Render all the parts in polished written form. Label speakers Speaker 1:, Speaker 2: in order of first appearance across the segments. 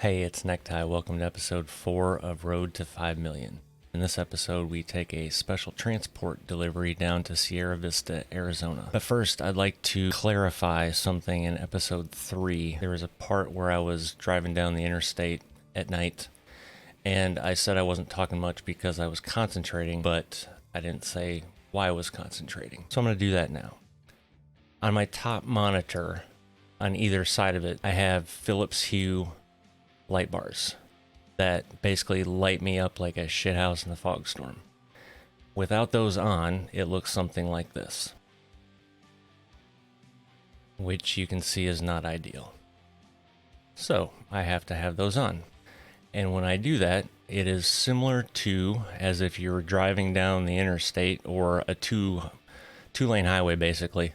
Speaker 1: Hey, it's Necktie. Welcome to episode 4 of Road to 5 Million. In this episode, we take a special transport delivery down to Sierra Vista, Arizona. But first, I'd like to clarify something in episode 3. There was a part where I was driving down the interstate at night, and I said I wasn't talking much because I was concentrating, but I didn't say why I was concentrating. So I'm going to do that now. On my top monitor, on either side of it, I have Philips Hue light bars that basically light me up like a shithouse in the fog storm. Without those on, it looks something like this, which you can see is not ideal. So I have to have those on. And when I do that, it is similar to as if you were driving down the interstate or a two-lane highway basically,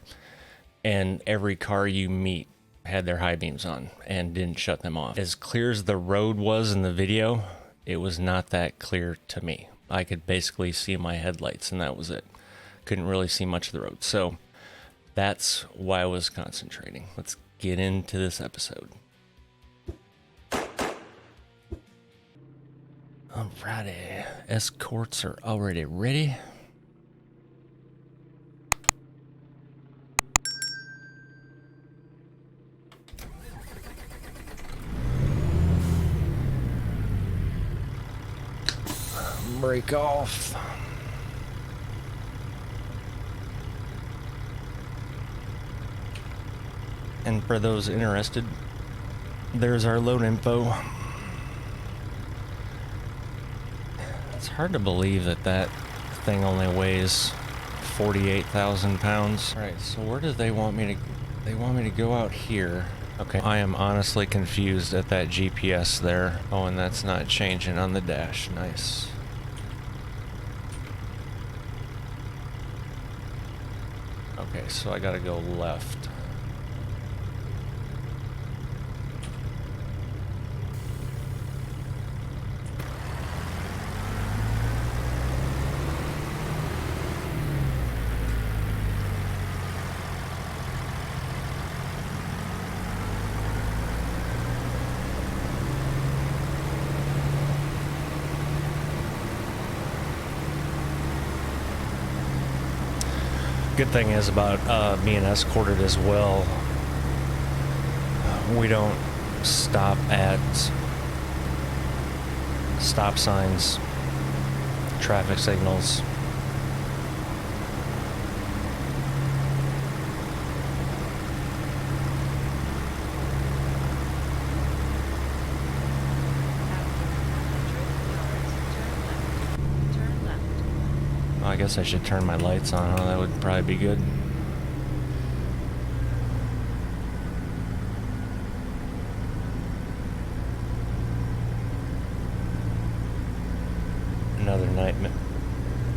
Speaker 1: and every car you meet had their high beams on and didn't shut them off. As clear as the road was in the video, it was not that clear to me. I could basically see my headlights and that was it. Couldn't really see much of the road. So that's why I was concentrating. Let's get into this episode. Alrighty, escorts are already ready. Break off. And for those interested, there's our load info. It's hard to believe that that thing only weighs 48,000 pounds. All right, so where do they want me to? They want me to go out here. Okay, I am honestly confused at that GPS there. Oh, and that's not changing on the dash. Nice. Okay, so I gotta go left. Good thing is about being escorted as well, we don't stop at stop signs, traffic signals. I guess I should turn my lights on. Oh, that would probably be good.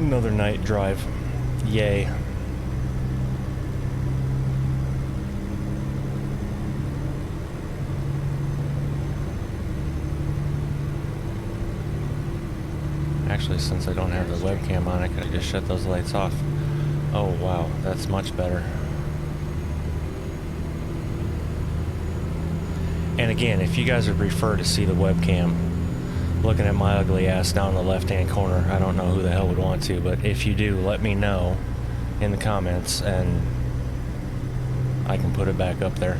Speaker 1: Another night drive. Yay. Actually, since I don't have the webcam on, I could have just shut those lights off. Oh wow, that's much better. And again, if you guys would prefer to see the webcam looking at my ugly ass down in the left-hand corner, I don't know who the hell would want to, but if you do, let me know in the comments and I can put it back up there.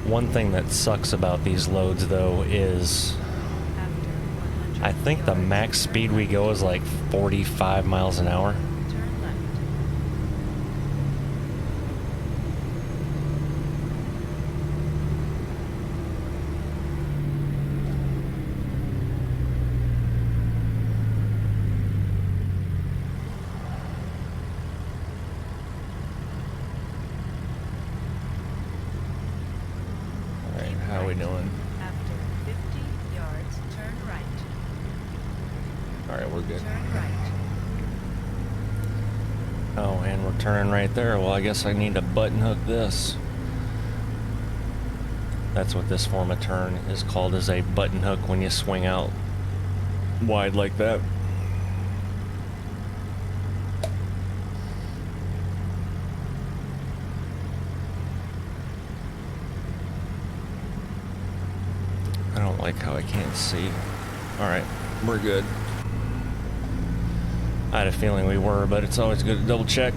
Speaker 1: One thing that sucks about these loads though is I think the max speed we go is like 45 miles an hour. How are we doing?
Speaker 2: After 50 yards, turn right.
Speaker 1: Alright, we're good.
Speaker 2: Turn right.
Speaker 1: Oh, and we're turning right there. Well, I guess I need to button hook this. That's what this form of turn is called, is a button hook when you swing out wide like that. don't like how I can't see. Alright, we're good. I had a feeling we were, but it's always good to double check.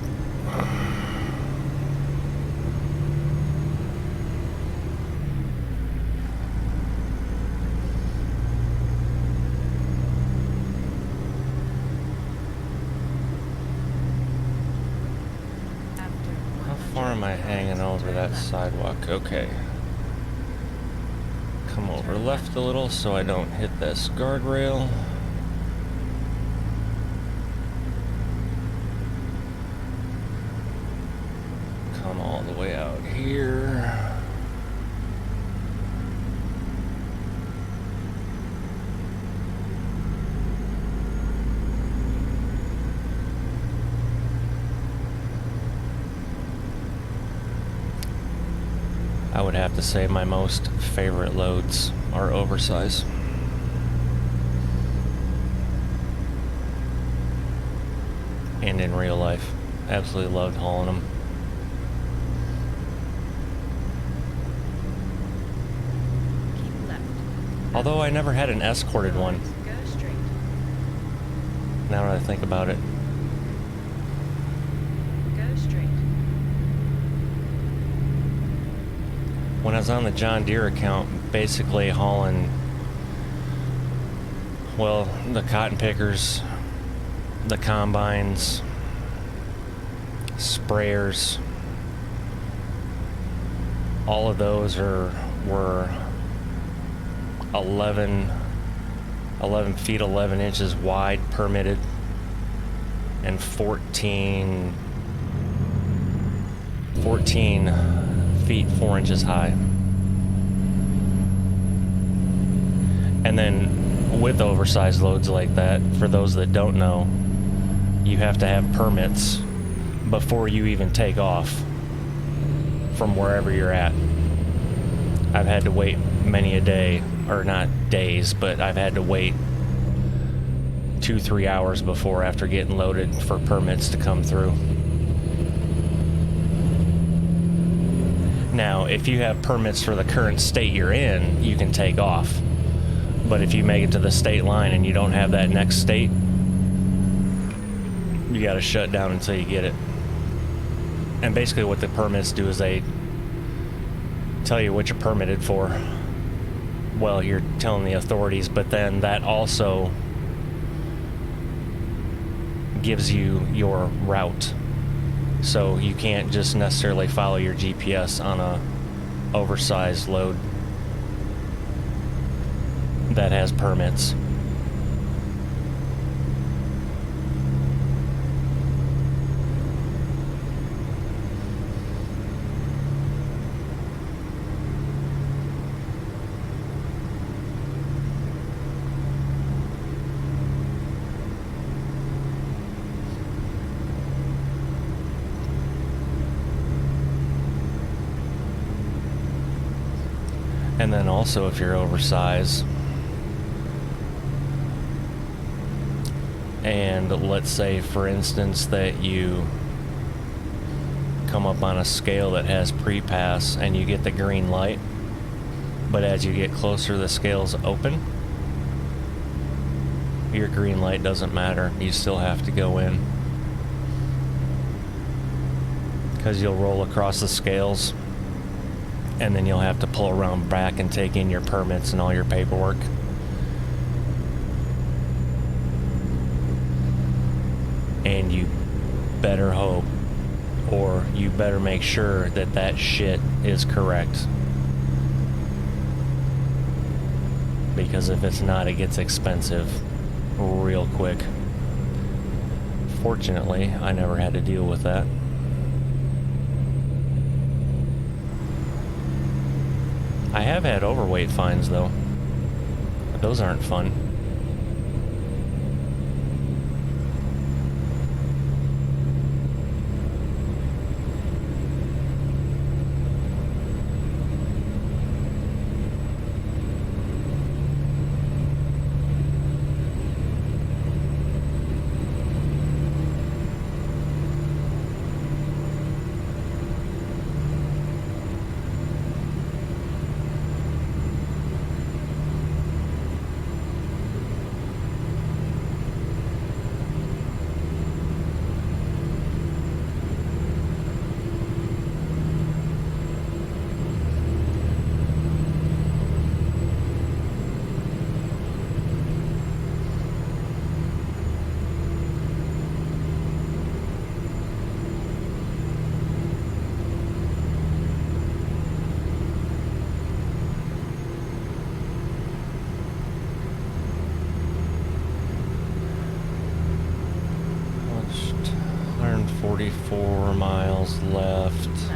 Speaker 1: How far am I hanging over that sidewalk? Okay. Come over left a little so I don't hit this guardrail. Come all the way out here. I would have to say my most favorite loads are oversize. And in real life, absolutely loved hauling them.
Speaker 2: Keep left.
Speaker 1: Although I never had an escorted one,
Speaker 2: Go straight.
Speaker 1: now that I think about it.
Speaker 2: Go straight.
Speaker 1: When I was on the John Deere account, basically hauling, well, the cotton pickers, the combines, sprayers, all of those were 11 feet 11 inches wide permitted and 14 feet 4 inches high. And then with oversized loads like that, for those that don't know, you have to have permits before you even take off from wherever you're at. I've had to wait many a day, or not days, but I've had to wait 2-3 hours before, after getting loaded, for permits to come through. Now, if you have permits for the current state you're in, you can take off. But if you make it to the state line and you don't have that next state, you gotta shut down until you get it. And basically what the permits do is they tell you what you're permitted for. Well, you're telling the authorities, but then that also gives you your route. So you can't just necessarily follow your GPS on a oversized load that has permits. And then also, if you're oversized, and let's say, for instance, that you come up on a scale that has pre-pass and you get the green light, but as you get closer, the scale's open, your green light doesn't matter. You still have to go in, because you'll roll across the scales, and then you'll have to pull around back and take in your permits and all your paperwork. And you better hope, or you better make sure that that shit is correct. Because if it's not, it gets expensive real quick. Fortunately, I never had to deal with that. I have had overweight fines though. But those aren't fun. 44 miles left.
Speaker 2: Left.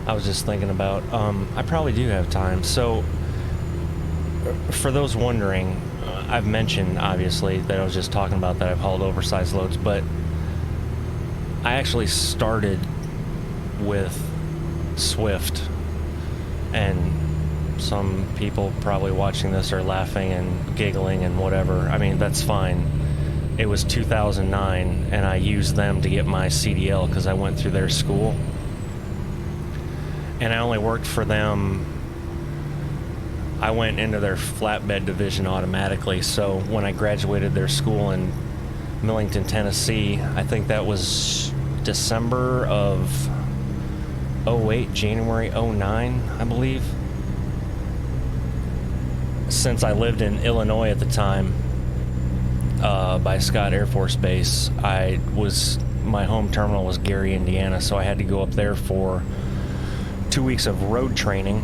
Speaker 1: I was just thinking about, I probably do have time. So, for those wondering, I've mentioned, obviously, that I was just talking about that I've hauled oversized loads, but I actually started with Swift, and some people probably watching this are laughing and giggling and whatever. I mean, that's fine. It was 2009, and I used them to get my CDL because I went through their school. And I only worked for them. I went into their flatbed division automatically, so when I graduated their school in Millington, Tennessee, I think that was December of 08, January 09, I believe. Since I lived in Illinois at the time, by Scott Air Force Base, my home terminal was Gary, Indiana, so I had to go up there for 2 weeks of road training,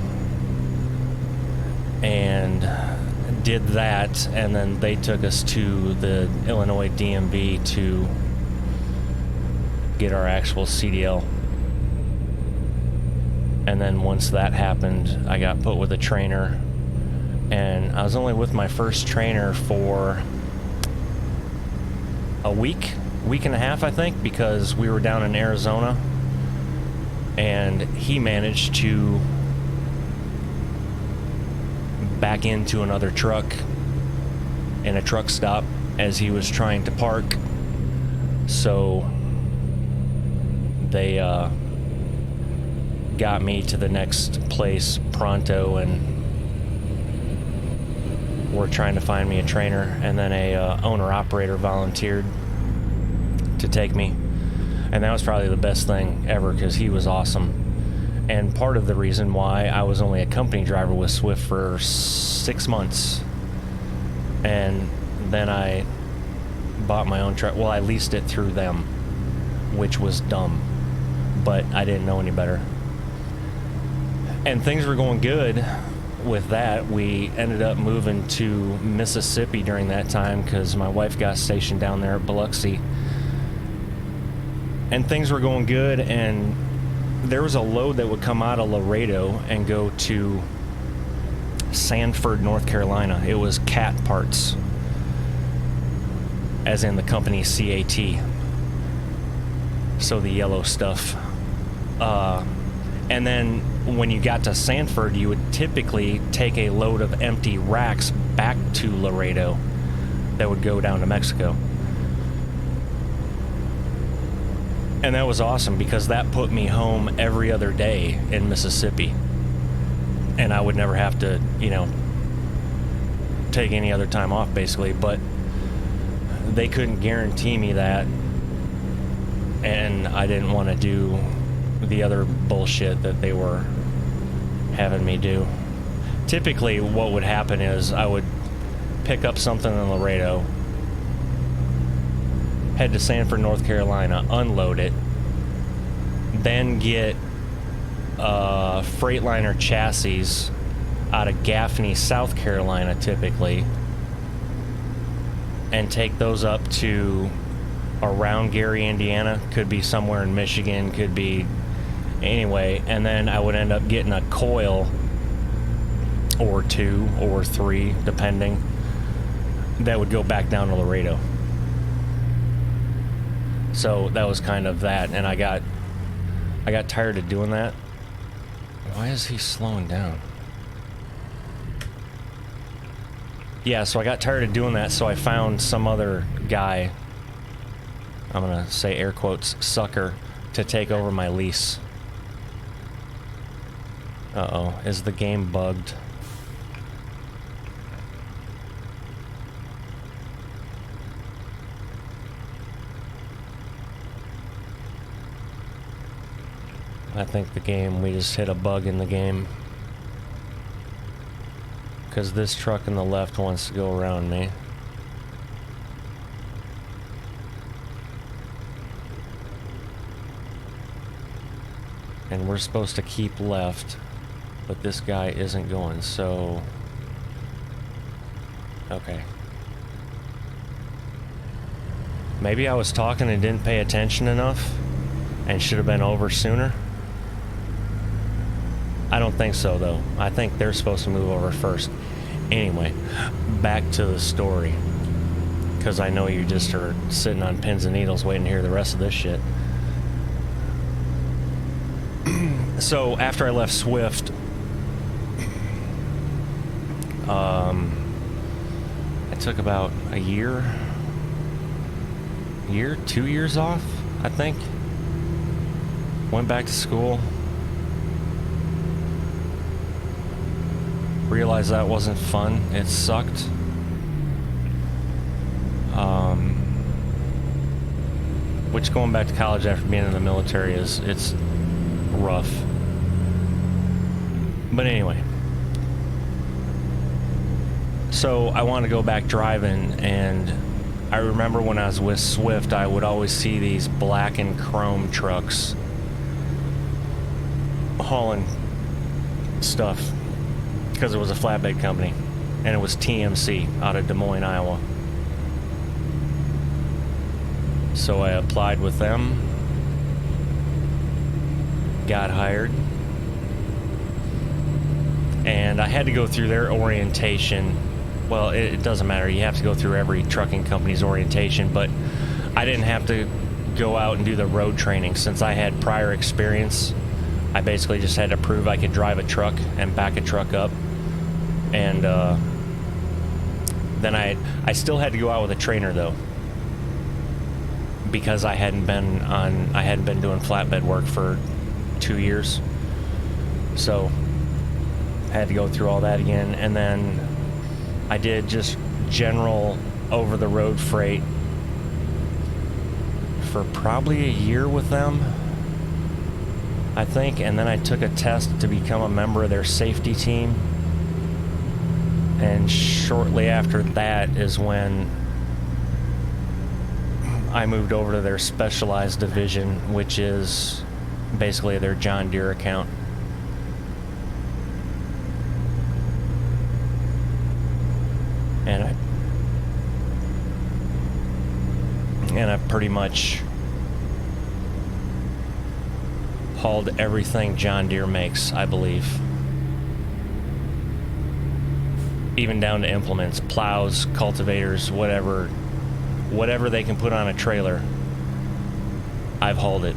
Speaker 1: and did that, and then they took us to the Illinois DMV to get our actual CDL. And then once that happened, I got put with a trainer, and I was only with my first trainer for a week and a half, I think, because we were down in Arizona, and he managed to back into another truck in a truck stop as he was trying to park. So they got me to the next place pronto, and were trying to find me a trainer, and then a owner-operator volunteered to take me. And that was probably the best thing ever, because he was awesome. And part of the reason why I was only a company driver with Swift for 6 months, and then I bought my own truck. Well, I leased it through them, which was dumb, but I didn't know any better. And things were going good with that. We ended up moving to Mississippi during that time because my wife got stationed down there at Biloxi. And things were going good, and there was a load that would come out of Laredo and go to Sanford, North Carolina. It was CAT parts, as in the company CAT. So the yellow stuff. And then when you got to Sanford, you would typically take a load of empty racks back to Laredo that would go down to Mexico. And that was awesome because that put me home every other day in Mississippi. And I would never have to, take any other time off basically, but they couldn't guarantee me that. And I didn't want to do the other bullshit that they were having me do. Typically what would happen is I would pick up something in Laredo, head to Sanford, North Carolina, unload it, then get Freightliner chassis out of Gaffney, South Carolina typically, and take those up to around Gary, Indiana. Could be somewhere in Michigan, could be anyway, and then I would end up getting a coil or 2 or 3 depending that would go back down to Laredo. So that was kind of that, and I got tired of doing that. Why is he slowing down? Yeah, so I got tired of doing that, so I found some other guy, I'm gonna say air quotes, sucker, to take over my lease. Uh-oh, is the game bugged? I think we just hit a bug in the game. Because this truck on the left wants to go around me. And we're supposed to keep left, but this guy isn't going, so... Okay. Maybe I was talking and didn't pay attention enough and should have been over sooner. I don't think so, though. I think they're supposed to move over first. Anyway, back to the story. Because I know you just are sitting on pins and needles waiting to hear the rest of this shit. So, after I left Swift, I took about a year, 2 years off, I think. Went back to school. Realized that wasn't fun. It sucked. Which going back to college after being in the military it's rough. But anyway. So I wanted to go back driving, and I remember when I was with Swift, I would always see these black and chrome trucks hauling stuff because it was a flatbed company, and it was TMC out of Des Moines, Iowa. So I applied with them, got hired, and I had to go through their orientation. Well, it doesn't matter. You have to go through every trucking company's orientation, but I didn't have to go out and do the road training. Since I had prior experience, I basically just had to prove I could drive a truck and back a truck up. And then I still had to go out with a trainer, though, because I hadn't been doing flatbed work for 2 years. So I had to go through all that again, and then I did just general over-the-road freight for probably a year with them, I think, and then I took a test to become a member of their safety team, and shortly after that is when I moved over to their specialized division, which is basically their John Deere account. And I pretty much hauled everything John Deere makes, I believe. Even down to implements, plows, cultivators, whatever they can put on a trailer, I've hauled it.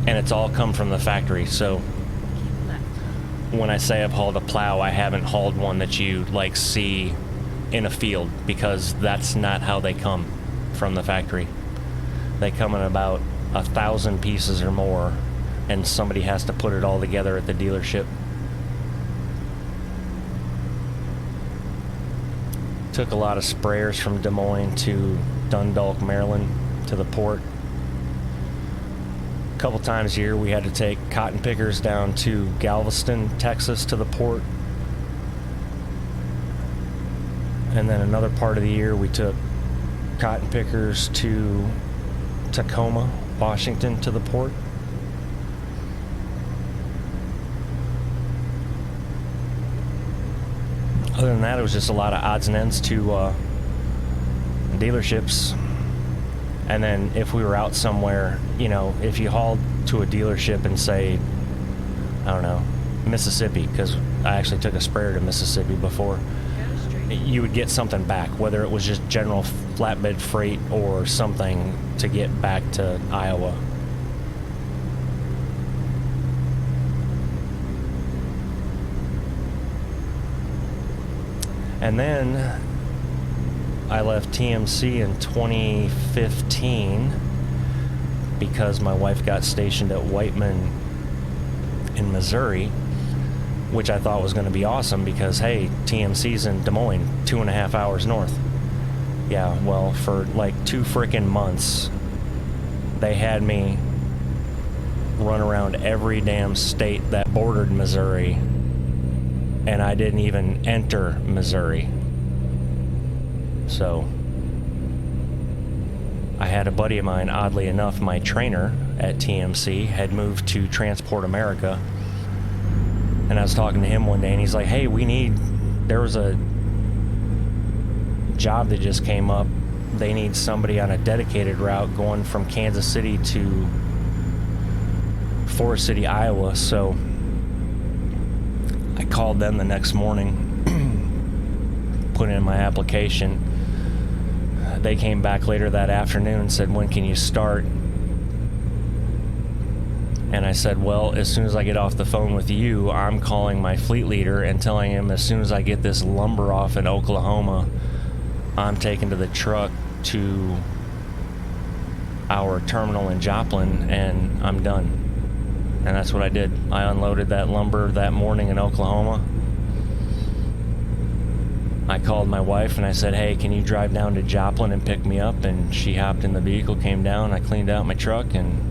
Speaker 1: And it's all come from the factory, so when I say I've hauled a plow, I haven't hauled one that you like see in a field, because that's not how they come from the factory. They come in about 1,000 pieces or more, and somebody has to put it all together at the dealership. Took a lot of sprayers from Des Moines to Dundalk, Maryland, to the port. A couple times a year we had to take cotton pickers down to Galveston, Texas, to the port. And then another part of the year we took cotton pickers to Tacoma, Washington, to the port. Other than that, it was just a lot of odds and ends to dealerships. And then if we were out somewhere, you know, if you hauled to a dealership and say, I don't know, Mississippi, because I actually took a sprayer to Mississippi before, you would get something back, whether it was just general flatbed freight or something to get back to Iowa. And then I left TMC in 2015 because my wife got stationed at Whiteman in Missouri, which I thought was going to be awesome because, hey, TMC's in Des Moines, 2.5 hours north. Yeah, well, for like 2 frickin' months, they had me run around every damn state that bordered Missouri, and I didn't even enter Missouri. So I had a buddy of mine, oddly enough, my trainer at TMC, had moved to Transport America. And I was talking to him one day, and he's like, hey, there was a job that just came up they need somebody on a dedicated route going from Kansas City to Forest City, Iowa. So I called them the next morning, put in my application. They came back later that afternoon and said, when can you start? And I said, well, as soon as I get off the phone with you, I'm calling my fleet leader and telling him as soon as I get this lumber off in Oklahoma, I'm taking to the truck to our terminal in Joplin, and I'm done. And that's what I did. I unloaded that lumber that morning in Oklahoma. I called my wife and I said, hey, can you drive down to Joplin and pick me up? And she hopped in the vehicle, came down, I cleaned out my truck, and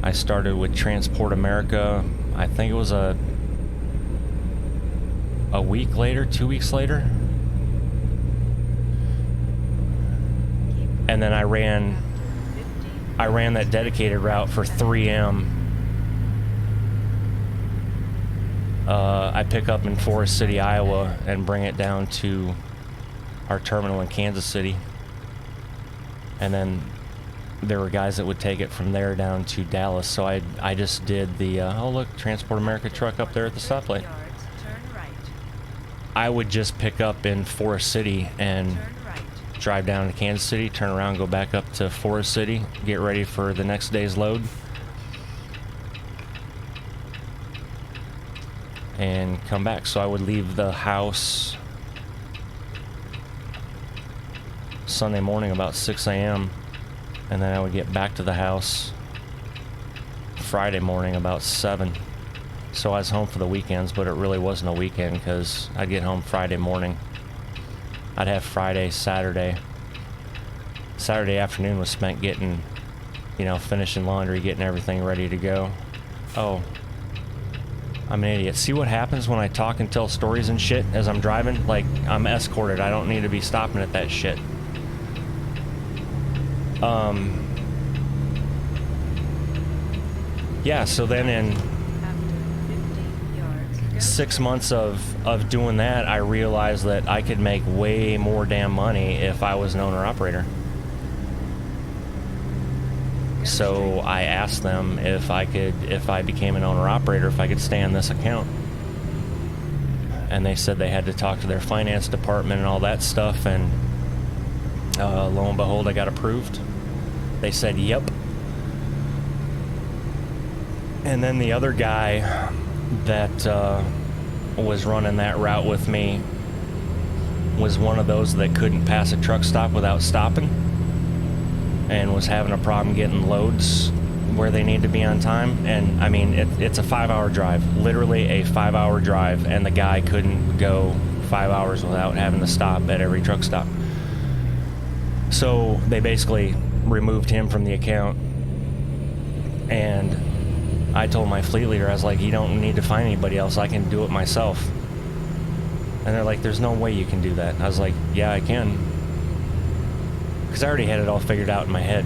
Speaker 1: I started with Transport America. I think it was a week later, 2 weeks later. And then I ran that dedicated route for 3M. I pick up in Forest City, Iowa, and bring it down to our terminal in Kansas City. And then there were guys that would take it from there down to Dallas. So I just did the, oh look, Transport America truck up there at the stoplight. I would just pick up in Forest City and drive down to Kansas City, turn around, go back up to Forest City, get ready for the next day's load, and come back. So I would leave the house Sunday morning about 6 a.m. and then I would get back to the house Friday morning about 7. So I was home for the weekends, but it really wasn't a weekend because I'd get home Friday morning. I'd have Friday, Saturday. Saturday afternoon was spent getting, finishing laundry, getting everything ready to go. Oh, I'm an idiot. See what happens when I talk and tell stories and shit as I'm driving? Like, I'm escorted. I don't need to be stopping at that shit. Yeah, so then in 6 months of doing that, I realized that I could make way more damn money if I was an owner-operator. So I asked them if I became an owner-operator, if I could stay on this account. And they said they had to talk to their finance department and all that stuff, and lo and behold, I got approved. They said, yep. And then the other guy that was running that route with me was one of those that couldn't pass a truck stop without stopping and was having a problem getting loads where they need to be on time. And I mean, it's a 5-hour drive, literally a 5-hour drive, and the guy couldn't go 5 hours without having to stop at every truck stop. So they basically removed him from the account, and I told my fleet leader, I was like, you don't need to find anybody else, I can do it myself. And they're like, there's no way you can do that. And I was like, yeah, I can. Because I already had it all figured out in my head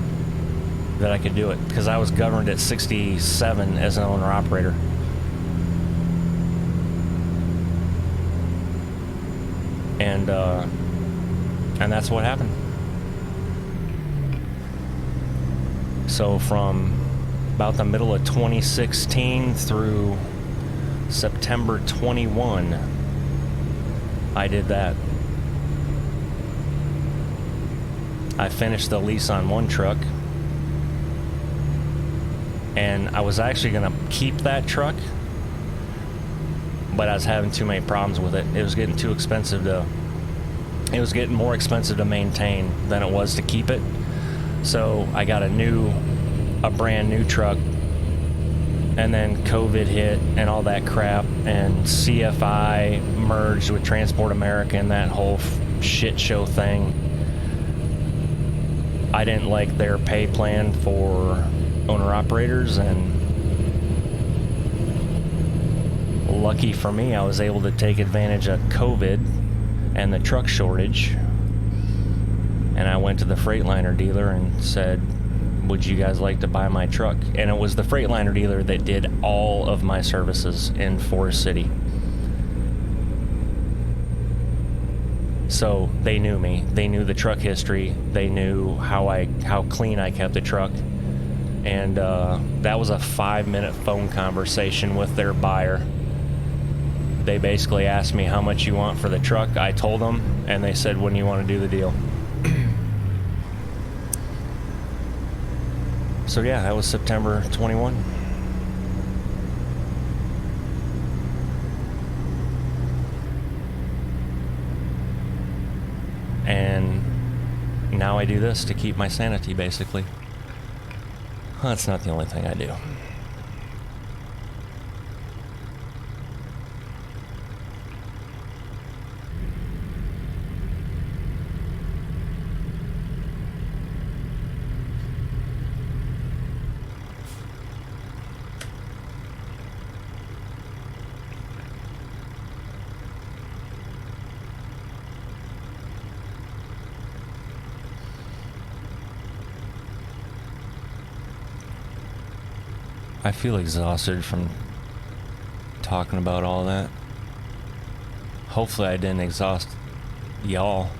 Speaker 1: that I could do it. Because I was governed at 67 as an owner-operator. And that's what happened. So from about the middle of 2016 through September 21, I did that. I finished the lease on one truck, and I was actually going to keep that truck, but I was having too many problems with it. It was getting too expensive it was getting more expensive to maintain than it was to keep it. So I got a brand new truck, and then COVID hit and all that crap, and CFI merged with Transport America and that whole shit show thing. I didn't like their pay plan for owner-operators, and lucky for me, I was able to take advantage of COVID and the truck shortage, and I went to the Freightliner dealer and said, would you guys like to buy my truck? And it was the Freightliner dealer that did all of my services in Forest City. So they knew me. They knew the truck history. They knew how clean I kept the truck. And that was a 5-minute phone conversation with their buyer. They basically asked me how much you want for the truck. I told them, and they said, when do you want to do the deal? So yeah, that was September 21. And now I do this to keep my sanity, basically. Well, that's not the only thing I do. I feel exhausted from talking about all that. Hopefully I didn't exhaust y'all.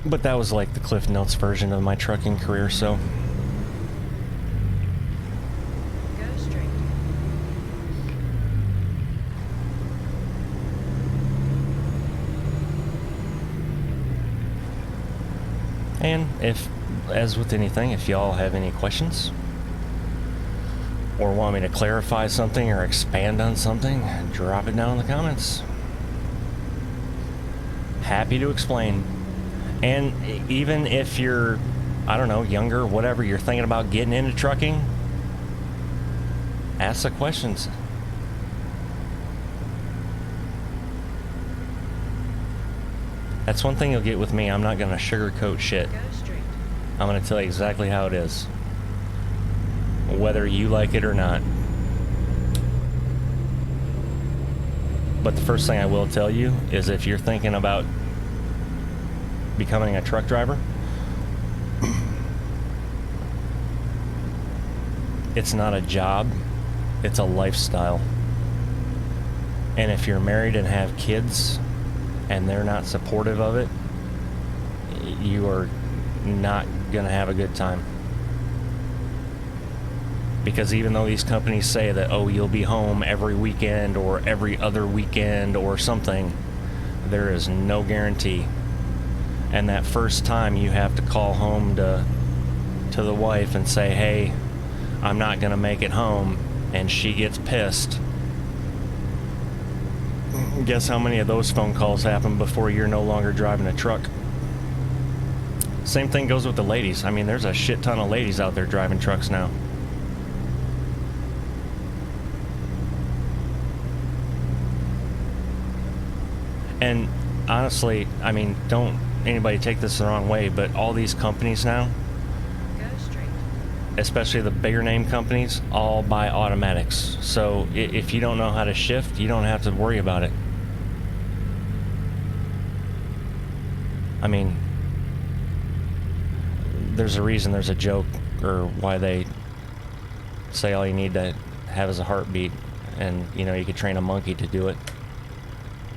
Speaker 1: But that was like the Cliff Notes version of my trucking career, so.
Speaker 2: Go straight.
Speaker 1: And if, as with anything, if y'all have any questions, or want me to clarify something or expand on something, drop it down in the comments. Happy to explain. And even if you're, I don't know, younger, whatever, you're thinking about getting into trucking, ask the questions. That's one thing you'll get with me. I'm not going to sugarcoat shit.
Speaker 2: Go straight.
Speaker 1: I'm going to tell you exactly how it is, whether you like it or not. But the first thing I will tell you is if you're thinking about becoming a truck driver, it's not a job, it's a lifestyle. And if you're married and have kids and they're not supportive of it, you are not going to have a good time. Because even though these companies say that, oh, you'll be home every weekend or every other weekend or something, there is no guarantee. And that first time you have to call home to the wife and say, hey, I'm not going to make it home, and she gets pissed. Guess how many of those phone calls happen before you're no longer driving a truck? Same thing goes with the ladies. I mean, there's a shit ton of ladies out there driving trucks now. And honestly, I mean, don't anybody take this the wrong way, but all these companies now,
Speaker 2: Go straight.
Speaker 1: especially the bigger name companies, all buy automatics. So if you don't know how to shift, you don't have to worry about it. I mean, there's a reason, there's a joke, or why they say all you need to have is a heartbeat, and you know, you could train a monkey to do it.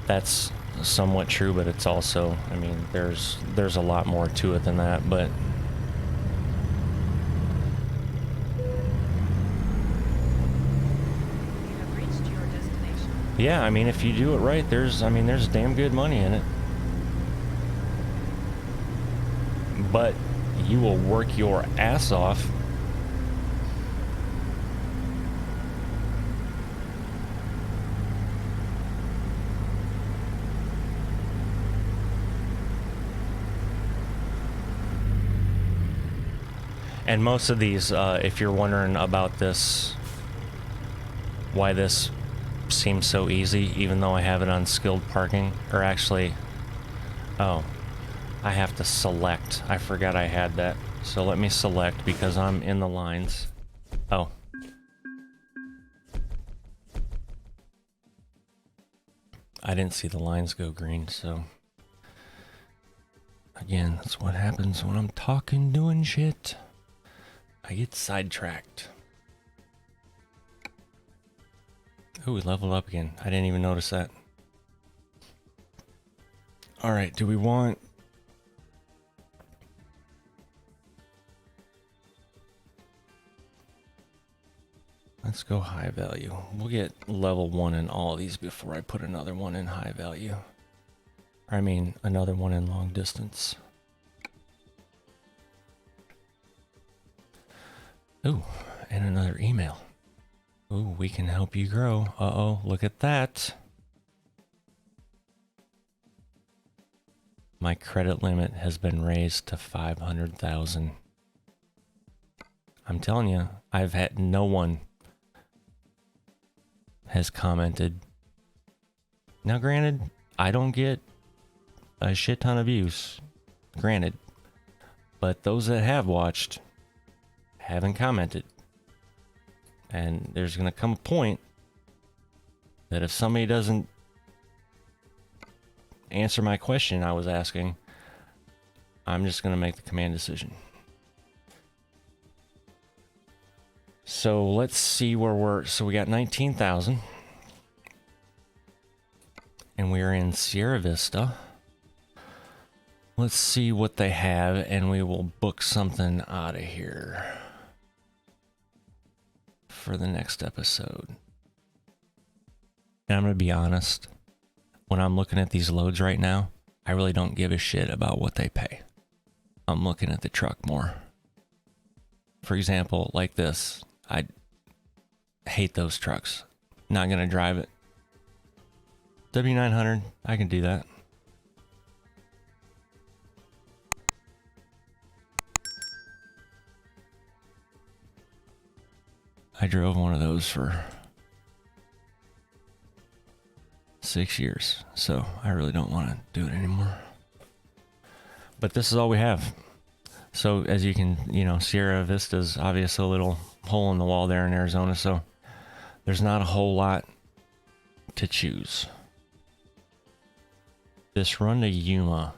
Speaker 1: That's somewhat true, but it's also, I mean, there's a lot more to it than that. But
Speaker 2: You have reached your destination.
Speaker 1: yeah, I mean, if you do it right, there's damn good money in it. But you will work your ass off. And most of these, if you're wondering about this, why this seems so easy, even though I have it on skilled parking, or actually, oh, I have to select. I forgot I had that. So let me select because I'm in the lines. Oh. I didn't see the lines go green, so. Again, that's what happens when I'm talking, doing shit. I get sidetracked. Oh, we leveled up again. I didn't even notice that. All right, do we want... Let's go high value. We'll get level 1 in all these before I put another one in high value. I mean, another one in long distance. Ooh, and another email. Ooh, we can help you grow. Uh-oh, look at that. My credit limit has been raised to 500,000. I'm telling you, I've had no one has commented. Now, granted, I don't get a shit ton of views, granted, but those that have watched haven't commented. And there's going to come a point that if somebody doesn't answer my question I was asking, I'm just going to make the command decision. So let's see where we're... So we got 19,000. And we are in Sierra Vista. Let's see what they have, and we will book something out of here for the next episode. And I'm going to be honest. When I'm looking at these loads right now, I really don't give a shit about what they pay. I'm looking at the truck more. For example, like this. I hate those trucks. Not going to drive it. W900, I can do that. I drove one of those for 6 years, so I really don't want to do it anymore. But this is all we have. So as you can, Sierra Vista's obviously a little hole in the wall there in Arizona, so there's not a whole lot to choose. This run to Yuma.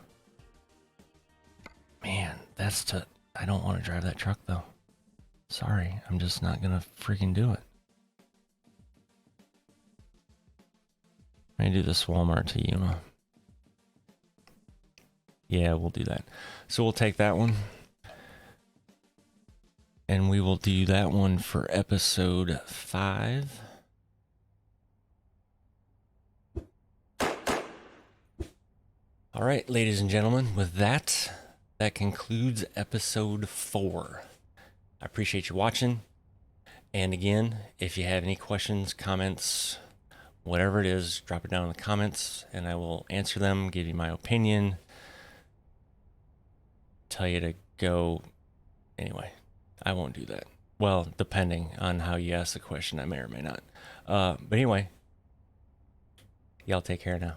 Speaker 1: Man, I don't want to drive that truck though. Sorry, I'm just not gonna freaking do it. I'm gonna do this Walmart to Yuma. Yeah, we'll do that. So we'll take that one. And we will do that one for episode 5. All right, ladies and gentlemen, with that concludes episode 4. I appreciate you watching. And again, if you have any questions, comments, whatever it is, drop it down in the comments and I will answer them, give you my opinion, tell you to go. Anyway, I won't do that. Well, depending on how you ask the question, I may or may not. But anyway, y'all take care now.